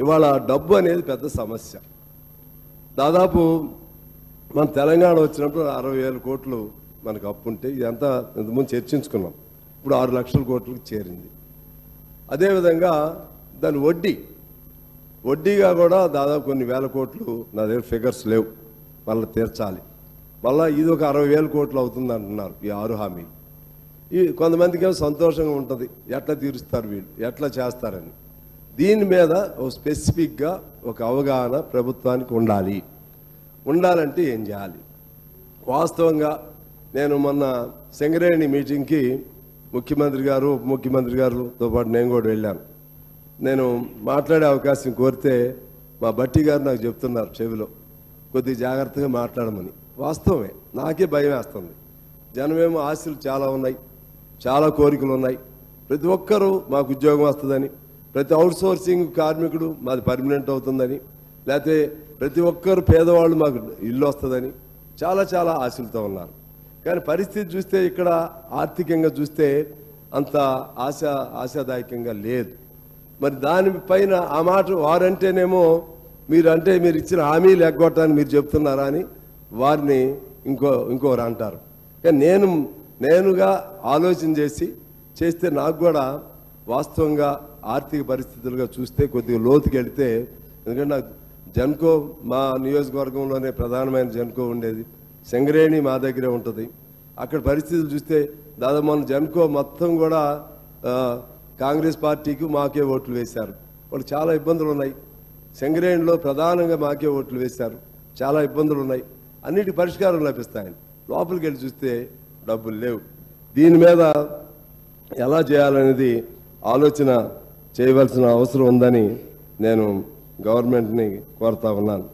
ఇవాళ డబ్బు అనేది పెద్ద సమస్య. దాదాపు మన తెలంగాణ వచ్చినప్పుడు 60,000 కోట్లు మనకు అప్పు ఉంటే ఇదంతా ఇంతకుముందు చర్చించుకున్నాం. ఇప్పుడు 6 లక్షల కోట్లకు చేరింది. అదేవిధంగా దాని వడ్డీగా కూడా దాదాపు కొన్ని వేల కోట్లు నా దగ్గర ఫిగర్స్ లేవు, మళ్ళీ తీర్చాలి. మళ్ళీ ఇది ఒక 60,000 కోట్లు అవుతుంది అంటున్నారు ఈ 6 హామీలు. ఈ కొంతమందికి ఏమో సంతోషంగా ఉంటుంది, ఎట్లా తీరుస్తారు వీళ్ళు, ఎట్లా చేస్తారని. దీని మీద ఒక స్పెసిఫిక్గా ఒక అవగాహన ప్రభుత్వానికి ఉండాలంటే ఏం చేయాలి? వాస్తవంగా నేను మొన్న సింగరేణి మీటింగ్కి ముఖ్యమంత్రి గారు, ఉప ముఖ్యమంత్రి గారితో పాటు నేను కూడా వెళ్ళాను. నేను మాట్లాడే అవకాశం కోరితే మా బట్టి గారు నాకు చెప్తున్నారు చెవిలో, కొద్దిగా జాగ్రత్తగా మాట్లాడమని. వాస్తవమే, నాకే భయం వేస్తుంది. జనమేమో ఆశలు చాలా ఉన్నాయి, చాలా కోరికలు ఉన్నాయి. ప్రతి ఒక్కరూ మాకు ఉద్యోగం వస్తుందని, ప్రతి అవుట్సోర్సింగ్ కార్మికుడు మాది పర్మనెంట్ అవుతుందని, లేకపోతే ప్రతి ఒక్కరు పేదవాళ్ళు మాకు ఇల్లు వస్తుందని చాలా ఆశలతో ఉన్నారు. కానీ పరిస్థితి చూస్తే ఇక్కడ ఆర్థికంగా చూస్తే అంత ఆశాదాయకంగా లేదు. మరి దానిపైన ఆ మాట వారంటేనేమో మీరు ఇచ్చిన హామీలు ఎగ్గొట్టడానికి మీరు చెప్తున్నారా అని వారిని ఇంకోరు అంటారు. కానీ నేనుగా ఆలోచన చేస్తే నాకు కూడా వాస్తవంగా ఆర్థిక పరిస్థితులుగా చూస్తే కొద్దిగా లోతుకి వెళితే, ఎందుకంటే నాకు జెన్కో మా నియోజకవర్గంలోనే ప్రధానమైన జెన్కో ఉండేది, సింగరేణి మా దగ్గరే ఉంటుంది. అక్కడ పరిస్థితులు చూస్తే దాదాపు మన జెన్కో మొత్తం కూడా కాంగ్రెస్ పార్టీకి మాకే ఓట్లు వేశారు. వాళ్ళు చాలా ఇబ్బందులు ఉన్నాయి. సింగరేణిలో ప్రధానంగా మాకే ఓట్లు వేశారు, చాలా ఇబ్బందులు ఉన్నాయి. అన్నిటి పరిష్కారం లభిస్తాయని లోపలికి వెళ్ళి చూస్తే డబ్బులు లేవు. దీని మీద ఎలా చేయాలనేది ఆలోచన చేయవలసిన అవసరం ఉందని నేను గవర్నమెంట్ని కోరుతా ఉన్నాను.